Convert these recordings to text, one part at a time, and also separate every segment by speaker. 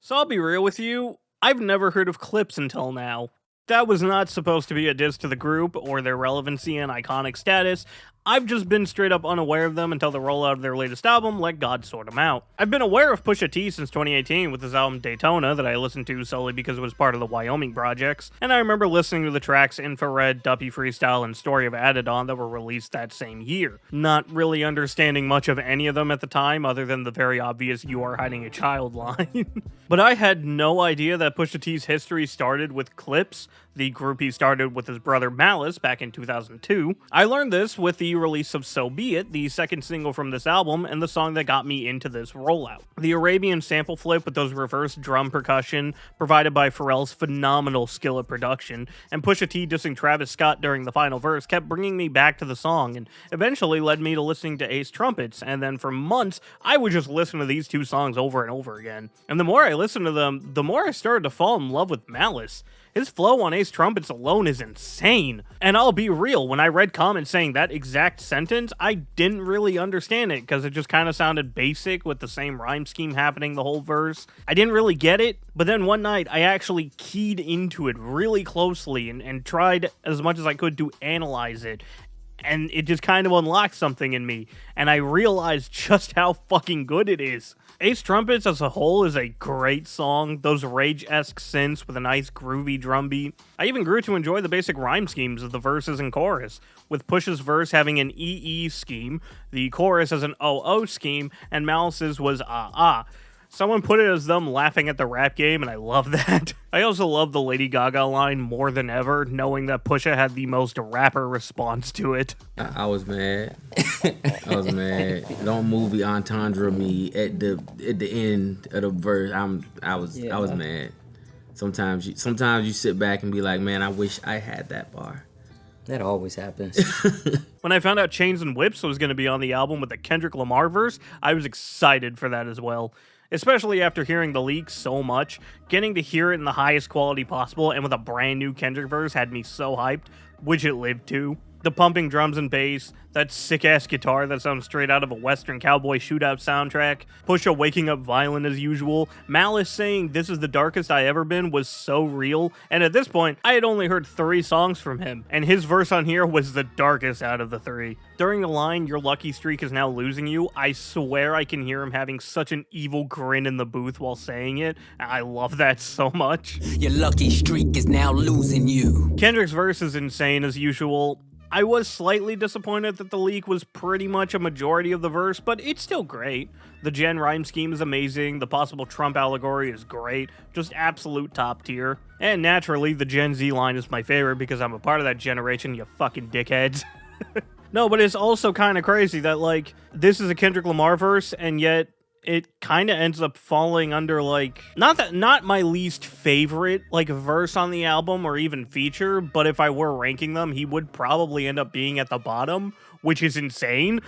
Speaker 1: So I'll be real with you, I've never heard of Clipse until now. That was not supposed to be a diss to the group or their relevancy and iconic status. I've just been straight up unaware of them until the rollout of their latest album, Let God Sort 'Em Out. I've been aware of Pusha T since 2018 with his album Daytona that I listened to solely because it was part of the Wyoming projects, and I remember listening to the tracks Infrared, Duppy Freestyle, and Story of Adidon that were released that same year. Not really understanding much of any of them at the time other than the very obvious "you are hiding a child" line. But I had no idea that Pusha T's history started with Clipse, the group he started with his brother Malice back in 2002. I learned this with the release of So Be It, the second single from this album, and the song that got me into this rollout. The Arabian sample flip with those reverse drum percussion, provided by Pharrell's phenomenal skill at production, and Pusha T dissing Travis Scott during the final verse kept bringing me back to the song, and eventually led me to listening to Ace Trumpets, and then for months, I would just listen to these two songs over and over again. And the more I listened to them, the more I started to fall in love with Malice. His flow on Ace Trumpets alone is insane. And I'll be real, when I read comments saying that exact sentence, I didn't really understand it because it just kind of sounded basic with the same rhyme scheme happening the whole verse. I didn't really get it, but then one night I actually keyed into it really closely and tried as much as I could to analyze it. And it just kind of unlocked something in me, and I realized just how fucking good it is. Ace Trumpets as a whole is a great song, those rage-esque synths with a nice groovy drum beat. I even grew to enjoy the basic rhyme schemes of the verses and chorus, with Push's verse having an EE scheme, the chorus as an OO scheme, and Malice's was ah. Someone put it as them laughing at the rap game, and I love that. I also love the Lady Gaga line more than ever, knowing that Pusha had the most rapper response to it.
Speaker 2: I was mad. I was mad. Don't movie entendre me at the end of the verse. I was mad. Sometimes you sit back and be like, man, I wish I had that bar.
Speaker 3: That always happens.
Speaker 1: When I found out Chains and Whips was going to be on the album with the Kendrick Lamar verse, I was excited for that as well. Especially after hearing the leaks so much, getting to hear it in the highest quality possible and with a brand new Kendrick verse had me so hyped, which it lived to. The pumping drums and bass, that sick-ass guitar that sounds straight out of a Western cowboy shootout soundtrack, Pusha waking up violent as usual, Malice saying "this is the darkest I ever been" was so real, and at this point, I had only heard 3 songs from him, and his verse on here was the darkest out of the 3. During the line, "your lucky streak is now losing you," I swear I can hear him having such an evil grin in the booth while saying it. I love that so much.
Speaker 4: Your lucky streak is now losing you.
Speaker 1: Kendrick's verse is insane as usual. I was slightly disappointed that the leak was pretty much a majority of the verse, but it's still great. The Gen rhyme scheme is amazing, the possible Trump allegory is great, just absolute top tier. And naturally, the Gen Z line is my favorite because I'm a part of that generation, you fucking dickheads. No, but it's also kind of crazy that, like, this is a Kendrick Lamar verse, and yet it kind of ends up falling under, like, not my least favorite, like, verse on the album or even feature, but if I were ranking them, he would probably end up being at the bottom, which is insane.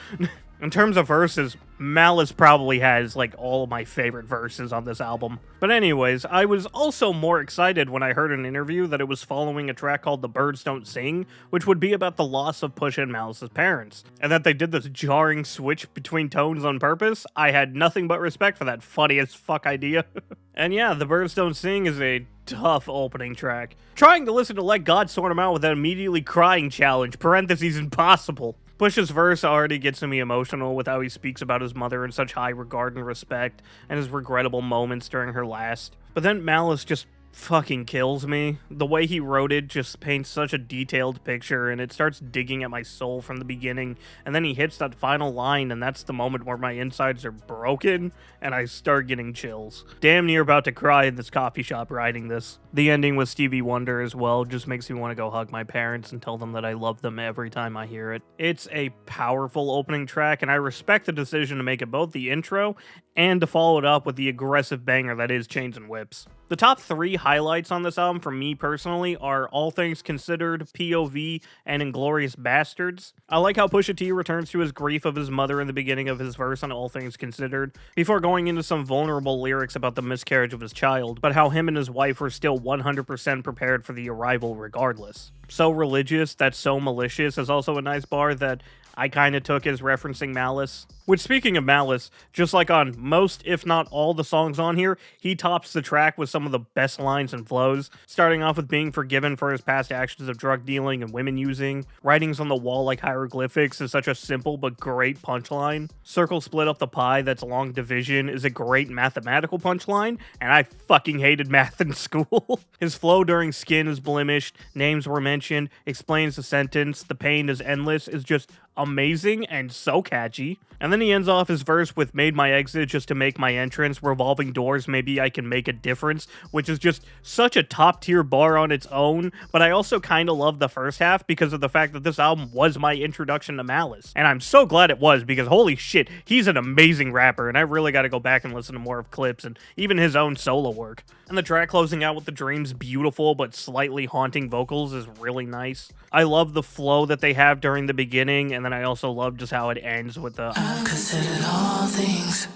Speaker 1: In terms of verses, Malice probably has, like, all of my favorite verses on this album. But anyways, I was also more excited when I heard in an interview that it was following a track called The Birds Don't Sing, which would be about the loss of Pusha and Malice's parents, and that they did this jarring switch between tones on purpose. I had nothing but respect for that funny as fuck idea. And yeah, The Birds Don't Sing is a tough opening track. Trying to listen to Let God Sort 'Em Out with an immediately crying challenge, parentheses impossible. Push's verse already gets me emotional with how he speaks about his mother in such high regard and respect, and his regrettable moments during her last. But then Malice just fucking kills me. The way he wrote it just paints such a detailed picture, and it starts digging at my soul from the beginning, and then he hits that final line, and that's the moment where my insides are broken, and I start getting chills. Damn near about to cry in this coffee shop writing this. The ending with Stevie Wonder as well just makes me want to go hug my parents and tell them that I love them every time I hear it. It's a powerful opening track, and I respect the decision to make it both the intro and to follow it up with the aggressive banger that is Chains and Whips. The top 3 highlights on this album for me personally are All Things Considered, POV, and Inglorious Bastards. I like how Pusha T returns to his grief of his mother in the beginning of his verse on All Things Considered, before going into some vulnerable lyrics about the miscarriage of his child, but how him and his wife were still 100% prepared for the arrival regardless. So religious, that's so malicious is also a nice bar that I kind of took as referencing Malice. Which, speaking of Malice, just like on most, if not all the songs on here, he tops the track with some of the best lines and flows, starting off with being forgiven for his past actions of drug dealing and women using. Writings on the wall like hieroglyphics is such a simple but great punchline. Circle split up the pie that's long division is a great mathematical punchline, and I fucking hated math in school. His flow during Skin is blemished, names were mentioned, explains the sentence, the pain is endless, is just amazing and so catchy. And then he ends off his verse with made my exit just to make my entrance, revolving doors, maybe I can make a difference, which is just such a top tier bar on its own. But I also kind of love the first half because of the fact that this album was my introduction to Malice. And I'm so glad it was, because holy shit, he's an amazing rapper, and I really got to go back and listen to more of Clipse and even his own solo work. And the track closing out with the Dream's beautiful but slightly haunting vocals is really nice. I love the flow that they have during the beginning, and then I also love just how it ends with the
Speaker 4: I've considered all things.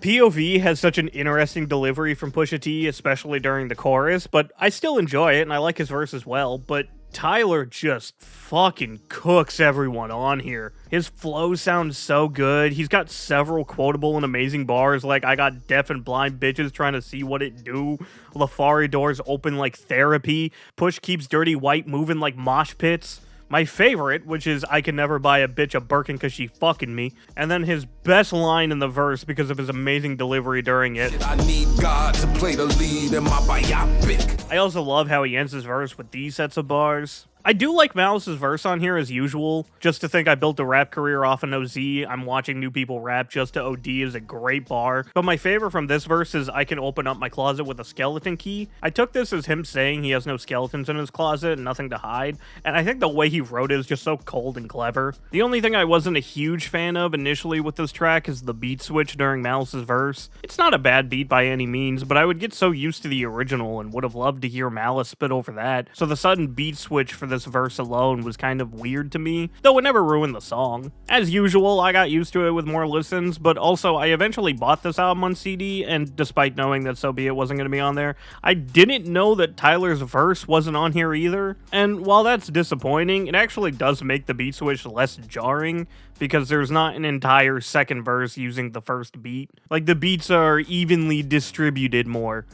Speaker 1: POV has such an interesting delivery from Pusha T, especially during the chorus, but I still enjoy it, and I like his verse as well. But Tyler just fucking cooks everyone on here. His flow sounds so good. He's got several quotable and amazing bars like, I got deaf and blind bitches trying to see what it do. Lafari doors open like therapy. Push keeps dirty white moving like mosh pits. My favorite, which is, I can never buy a bitch a Birkin cause she fucking me. And then his best line in the verse because of his amazing delivery during it.
Speaker 5: I need God to play the lead in my biopic.
Speaker 1: I also love how he ends his verse with these sets of bars. I do like Malice's verse on here as usual. Just to think I built a rap career off an OZ, I'm watching new people rap just to OD is a great bar. But my favorite from this verse is, I can open up my closet with a skeleton key. I took this as him saying he has no skeletons in his closet and nothing to hide, and I think the way he wrote it is just so cold and clever. The only thing I wasn't a huge fan of initially with this track is the beat switch during Malice's verse. It's not a bad beat by any means, but I would get so used to the original and would have loved to hear Malice spit over that, so the sudden beat switch for this verse alone was kind of weird to me, though it never ruined the song. As usual, I got used to it with more listens, but also I eventually bought this album on CD, and despite knowing that So Be It wasn't going to be on there, I didn't know that Tyler's verse wasn't on here either. And while that's disappointing, it actually does make the beat switch less jarring, because there's not an entire second verse using the first beat. Like, the beats are evenly distributed more,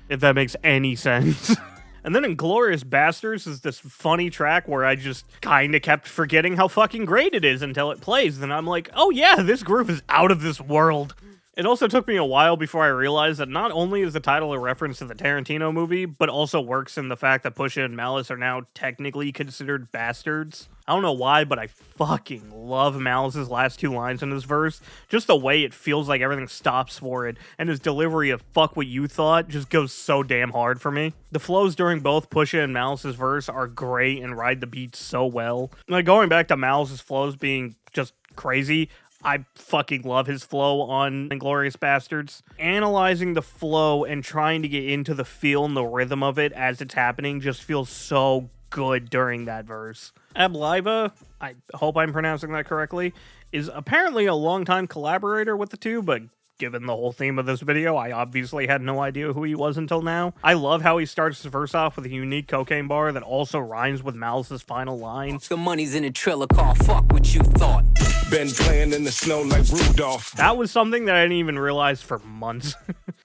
Speaker 1: if that makes any sense. And then Inglorious Bastards is this funny track where I just kinda kept forgetting how fucking great it is until it plays. Then I'm like, oh yeah, this groove is out of this world. It also took me a while before I realized that not only is the title a reference to the Tarantino movie, but also works in the fact that Pusha and Malice are now technically considered bastards. I don't know why, but I fucking love Malice's last two lines in this verse. Just the way it feels like everything stops for it, and his delivery of fuck what you thought just goes so damn hard for me. The flows during both Pusha and Malice's verse are great and ride the beat so well. Like, going back to Malice's flows being just crazy, I fucking love his flow on Inglorious Bastards. Analyzing the flow and trying to get into the feel and the rhythm of it as it's happening just feels so good during that verse. Abliva, I hope I'm pronouncing that correctly, is apparently a longtime collaborator with the two, but given the whole theme of this video, I obviously had no idea who he was until now. I love how he starts his verse off with a unique cocaine bar that also rhymes with Malice's final line.
Speaker 4: The money's in a trailer car, fuck what you thought.
Speaker 5: Been playing in the snow like Rudolph.
Speaker 1: That was something that I didn't even realize for months.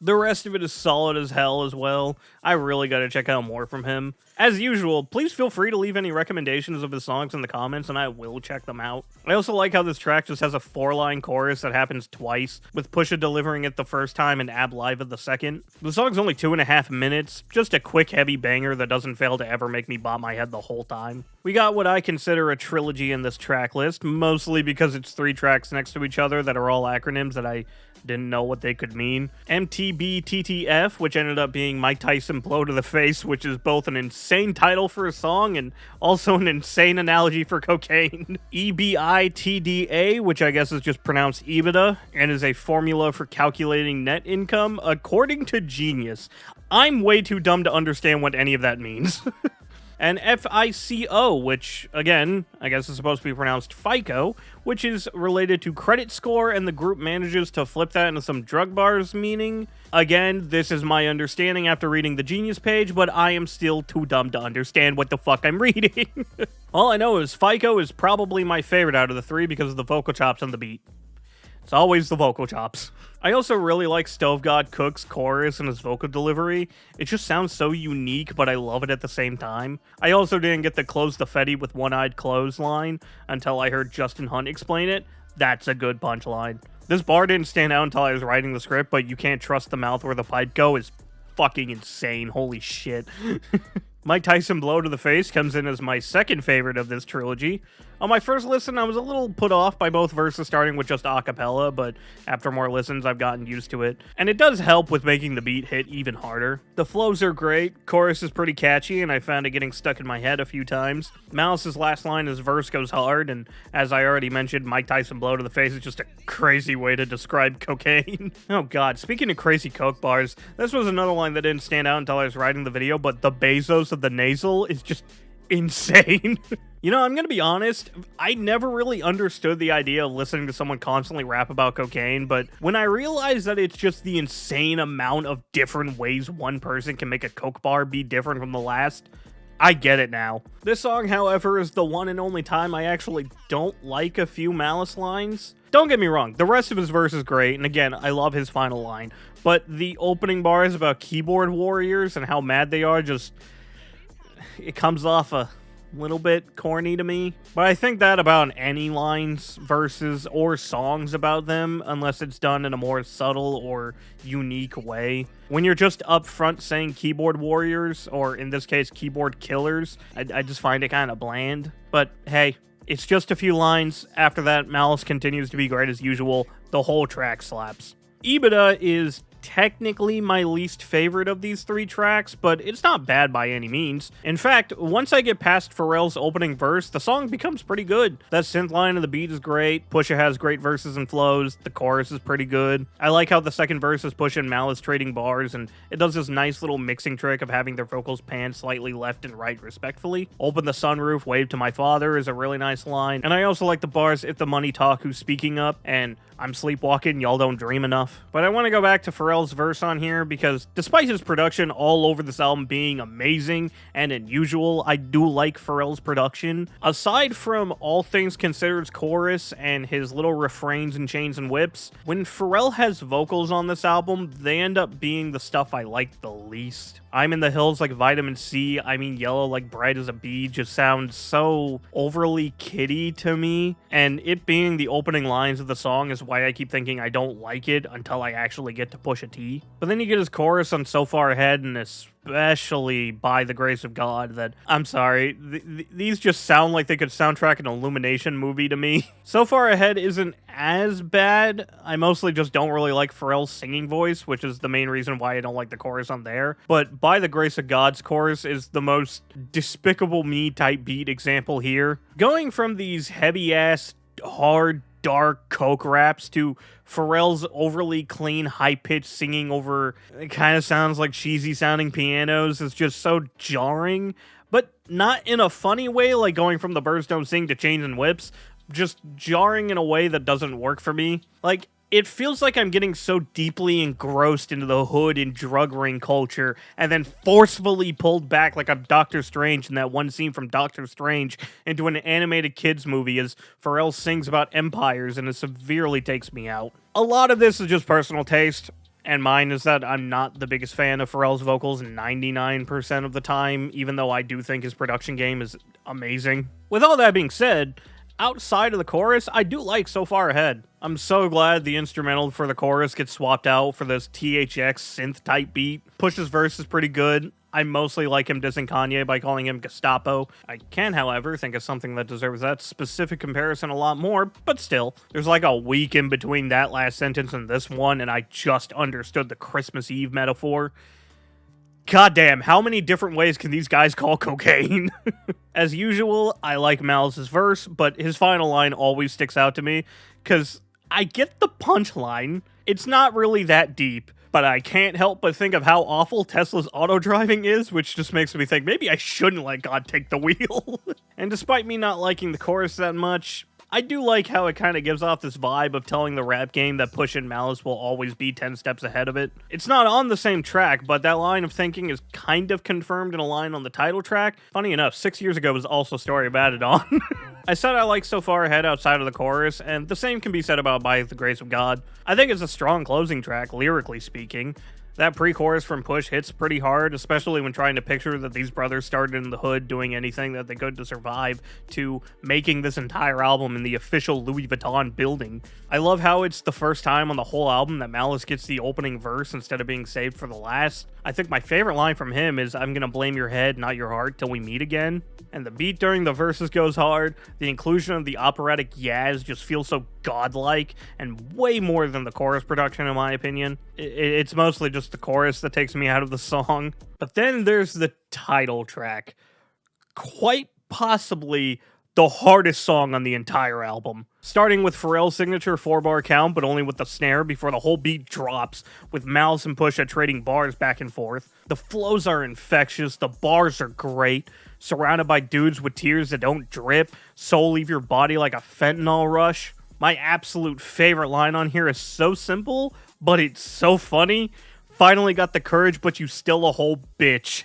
Speaker 1: The rest of it is solid as hell as well. I really gotta check out more from him. As usual, please feel free to leave any recommendations of his songs in the comments and I will check them out. I also like how this track just has a 4-line chorus that happens twice, with Pusha delivering it the first time and Abliva the second. The song's only 2.5 minutes, just a quick heavy banger that doesn't fail to ever make me bop my head the whole time. We got what I consider a trilogy in this track list, mostly because it's 3 tracks next to each other that are all acronyms that I didn't know what they could mean. MTBTTF, which ended up being Mike Tyson Blow to the Face, which is both an insane title for a song and also an insane analogy for cocaine. EBITDA, which I guess is just pronounced EBITDA, and is a formula for calculating net income, according to Genius. I'm way too dumb to understand what any of that means. and FICO, which, again, I guess is supposed to be pronounced FICO, which is related to credit score, and the group manages to flip that into some drug bars meaning. Again, this is my understanding after reading the Genius page, but I am still too dumb to understand what the fuck I'm reading. All I know is FICO is probably my favorite out of the three because of the vocal chops on the beat. It's always the vocal chops. I also really like Stove God Cook's chorus and his vocal delivery. It just sounds so unique, but I love it at the same time. I also didn't get the close the Fetty with one-eyed close line until I heard Justin Hunt explain it. That's a good punchline. This bar didn't stand out until I was writing the script, but you can't trust the mouth where the pipe go is fucking insane. Holy shit. Mike Tyson blow to the face comes in as my second favorite of this trilogy. On my first listen, I was a little put off by both verses starting with just a cappella, but after more listens, I've gotten used to it. And it does help with making the beat hit even harder. The flows are great, chorus is pretty catchy, and I found it getting stuck in my head a few times. Malice's last line, his verse goes hard, and as I already mentioned, Mike Tyson blow to the face is just a crazy way to describe cocaine. Oh god, speaking of crazy coke bars, this was another line that didn't stand out until I was writing the video, but the Bezos of the nasal is just insane. You know, I'm gonna be honest, I never really understood the idea of listening to someone constantly rap about cocaine, but when I realized that it's just the insane amount of different ways one person can make a coke bar be different from the last, I get it now. This song, however, is the one and only time I actually don't like a few Malice lines. Don't get me wrong, the rest of his verse is great, and again, I love his final line, but the opening bars about keyboard warriors and how mad they are just... it comes off a little bit corny to me. But I think that about any lines, verses, or songs about them, unless it's done in a more subtle or unique way. When you're just up front saying keyboard warriors, or in this case, keyboard killers, I just find it kind of bland. But hey, it's just a few lines. After that, Malice continues to be great as usual. The whole track slaps. EBITDA is technically my least favorite of these three tracks, but it's not bad by any means. In fact, once I get past Pharrell's opening verse, the song becomes pretty good. That synth line of the beat is great, Pusha has great verses and flows, the chorus is pretty good. I like how the second verse is Pusha and Malice trading bars, and it does this nice little mixing trick of having their vocals pan slightly left and right respectfully. Open the sunroof, wave to my father is a really nice line, and I also like the bars, if the money talk, who's speaking up, and I'm sleepwalking, y'all don't dream enough. But I want to go back to Pharrell's verse on here because despite his production all over this album being amazing and unusual, I do like Pharrell's production. Aside from All Things Considered's chorus and his little refrains and chains and whips, when Pharrell has vocals on this album, they end up being the stuff I like the least. I'm in the hills like vitamin C, I mean yellow like bright as a bee just sounds so overly kiddie to me, and it being the opening lines of the song is why I keep thinking I don't like it until I actually get to Pusha T. But then you get his chorus on So Far Ahead, and especially By the Grace of God, that, I'm sorry, these just sound like they could soundtrack an Illumination movie to me. So Far Ahead isn't as bad. I mostly just don't really like Pharrell's singing voice, which is the main reason why I don't like the chorus on there. But By the Grace of God's chorus is the most Despicable Me type beat example here. Going from these heavy-ass, hard, dark coke raps to Pharrell's overly clean, high-pitched singing over, it kind of sounds like cheesy sounding pianos, is just so jarring, but not in a funny way, like going from the Birds Don't Sing to Chains and Whips, just jarring in a way that doesn't work for me. Like, it feels like I'm getting so deeply engrossed into the hood and drug ring culture and then forcefully pulled back like I'm Doctor Strange in that one scene from Doctor Strange into an animated kids movie as Pharrell sings about empires, and it severely takes me out. A lot of this is just personal taste, and mine is that I'm not the biggest fan of Pharrell's vocals 99% of the time, even though I do think his production game is amazing. With all that being said, outside of the chorus, I do like So Far Ahead. I'm so glad the instrumental for the chorus gets swapped out for this THX synth-type beat. Push's verse is pretty good. I mostly like him dissing Kanye by calling him Gestapo. I can, however, think of something that deserves that specific comparison a lot more, but still, there's like a week in between that last sentence and this one, and I just understood the Christmas Eve metaphor. Goddamn, how many different ways can these guys call cocaine? As usual, I like Malice's verse, but his final line always sticks out to me, because I get the punchline. It's not really that deep, But I can't help but think of how awful Tesla's auto-driving is, which just makes me think maybe I shouldn't let God take the wheel. And despite me not liking the chorus that much, I do like how it kind of gives off this vibe of telling the rap game that Push and Malice will always be 10 steps ahead of it. It's not on the same track, but that line of thinking is kind of confirmed in a line on the title track. Funny enough, 6 years ago was also Story About It On. I said I like So Far Ahead outside of the chorus, and the same can be said about By the Grace of God. I think it's a strong closing track, lyrically speaking. That pre-chorus from Push hits pretty hard, especially when trying to picture that these brothers started in the hood doing anything that they could to survive, to making this entire album in the official Louis Vuitton building. I love how it's the first time on the whole album that Malice gets the opening verse instead of being saved for the last. I think my favorite line from him is, "I'm gonna blame your head, not your heart, till we meet again." And the beat during the verses goes hard. The inclusion of the operatic yaz just feels so godlike, and way more than the chorus production in my opinion. It's mostly just the chorus that takes me out of the song. But then there's the title track. Quite possibly the hardest song on the entire album. Starting with Pharrell's signature 4-bar count, but only with the snare before the whole beat drops, with Malice and Pusha trading bars back and forth. The flows are infectious, the bars are great, surrounded by dudes with tears that don't drip, soul leave your body like a fentanyl rush. My absolute favorite line on here is so simple, but it's so funny. Finally got the courage, but you still a whole bitch.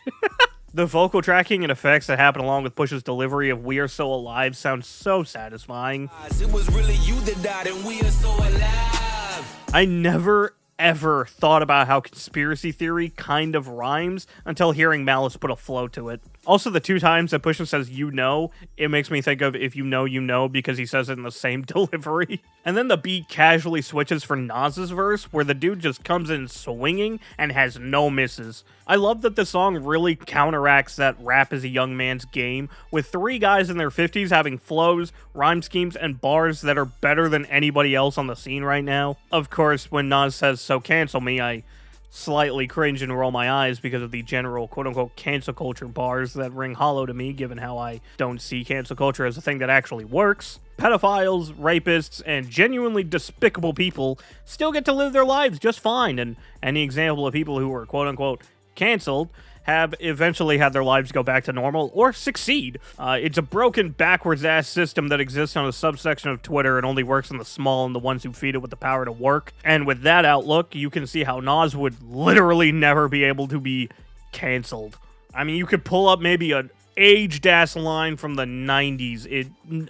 Speaker 1: The vocal tracking and effects that happen along with Push's delivery of We Are So Alive sound so satisfying.
Speaker 5: It was really you that died and we are so alive.
Speaker 1: I never ever thought about how conspiracy theory kind of rhymes until hearing Malice put a flow to it. Also, the 2 times that Pusha says "you know," it makes me think of "if you know," because he says it in the same delivery. And then the beat casually switches for Nas's verse, where the dude just comes in swinging and has no misses. I love that the song really counteracts that rap is a young man's game, with 3 guys in their 50s having flows, rhyme schemes, and bars that are better than anybody else on the scene right now. Of course, when Nas says "so cancel me," I slightly cringe and roll my eyes because of the general quote-unquote cancel culture bars that ring hollow to me, given how I don't see cancel culture as a thing that actually works. Pedophiles, rapists, and genuinely despicable people still get to live their lives just fine, and any example of people who were quote-unquote canceled have eventually had their lives go back to normal or succeed. It's a broken, backwards-ass system that exists on a subsection of Twitter and only works on the small and the ones who feed it with the power to work. And with that outlook, you can see how Nas would literally never be able to be canceled. I mean, you could pull up maybe an aged-ass line from the 90s.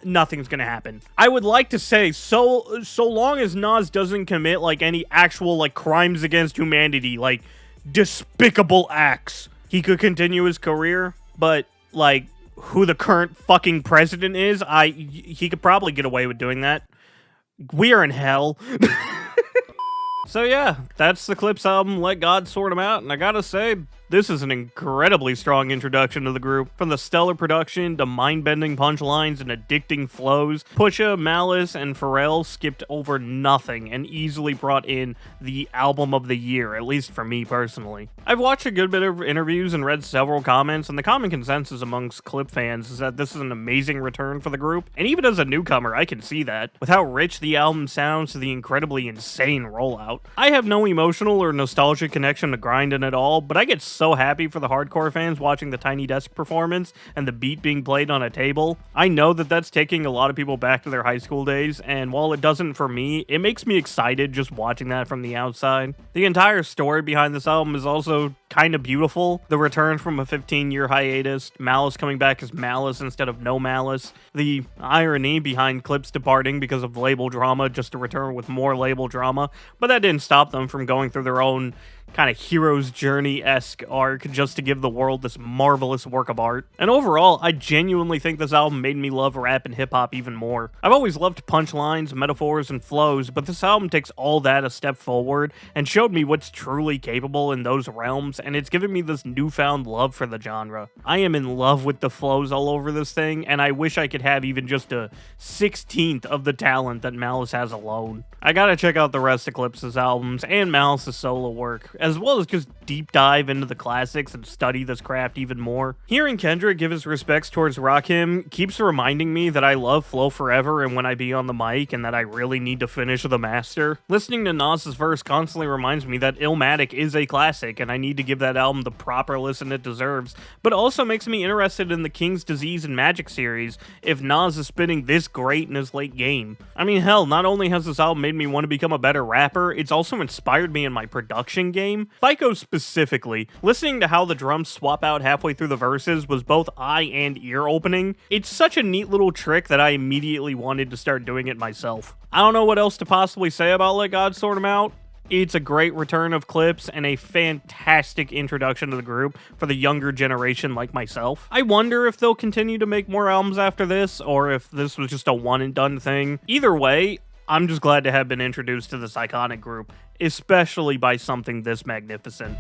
Speaker 1: Nothing's gonna happen. I would like to say, so long as Nas doesn't commit, like, any actual, like, crimes against humanity, like, despicable acts, he could continue his career. But, like, who the current fucking president is, he could probably get away with doing that. We are in hell. So yeah, that's the Clipse album, Let God Sort 'Em Out, and I gotta say, this is an incredibly strong introduction to the group. From the stellar production to mind-bending punchlines and addicting flows, Pusha, Malice, and Pharrell skipped over nothing and easily brought in the album of the year, at least for me personally. I've watched a good bit of interviews and read several comments, and the common consensus amongst Clip fans is that this is an amazing return for the group, and even as a newcomer, I can see that. With how rich the album sounds to the incredibly insane rollout. I have no emotional or nostalgic connection to Grindin at all, but I get so happy for the hardcore fans watching the Tiny Desk performance and the beat being played on a table. I know that that's taking a lot of people back to their high school days, and while it doesn't for me, it makes me excited just watching that from the outside. The entire story behind this album is also kind of beautiful. The return from a 15-year hiatus, Malice coming back as Malice instead of No Malice, the irony behind Clipse departing because of label drama just to return with more label drama, but that didn't stop them from going through their own kind of hero's journey-esque arc just to give the world this marvelous work of art. And overall, I genuinely think this album made me love rap and hip-hop even more. I've always loved punchlines, metaphors, and flows, but this album takes all that a step forward and showed me what's truly capable in those realms, and it's given me this newfound love for the genre. I am in love with the flows all over this thing, and I wish I could have even just a 16th of the talent that Malice has alone. I gotta check out the rest of Clipse's albums and Malice's solo work, as well as just deep dive into the classics and study this craft even more. Hearing Kendrick give his respects towards Rakim keeps reminding me that I love Flow Forever and When I Be on the Mic, and that I really need to finish The Master. Listening to Nas's verse constantly reminds me that Illmatic is a classic, and I need to give that album the proper listen it deserves, but also makes me interested in the King's Disease and Magic series if Nas is spitting this great in his late game. I mean, hell, not only has this album made me want to become a better rapper, it's also inspired me in my production game. FICO specifically, listening to how the drums swap out halfway through the verses was both eye and ear opening. It's such a neat little trick that I immediately wanted to start doing it myself. I don't know what else to possibly say about Let God Sort 'Em Out. It's a great return of Clipse and a fantastic introduction to the group for the younger generation like myself. I wonder if they'll continue to make more albums after this, or if this was just a one and done thing. Either way, I'm just glad to have been introduced to this iconic group, especially by something this magnificent.